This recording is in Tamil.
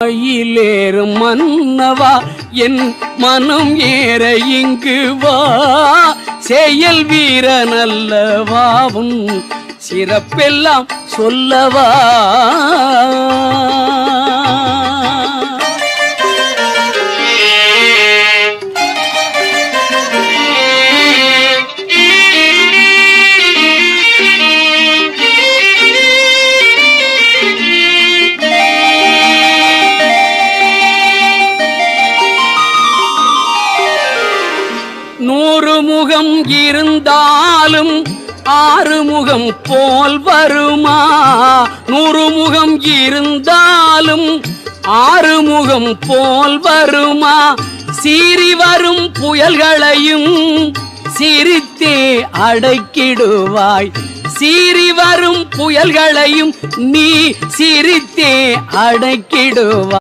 மயிலேறும் மன்னவா என் மனம் ஏற இங்கு வா, செயல் வீரனல்லவாவும் சிறப்பெல்லாம் சொல்லவா. நூறு முகம் இருந்தாலும் ஆறு முகம் போல் வருமா, நூறு முகம் இருந்தாலும் ஆறு முகம் போல் வருமா, சீறி வரும் புயல்களையும் சிரித்தே அடக்கிடுவாய், சீறி வரும் புயல்களையும் நீ சிரித்தே அடக்கிடுவாய்.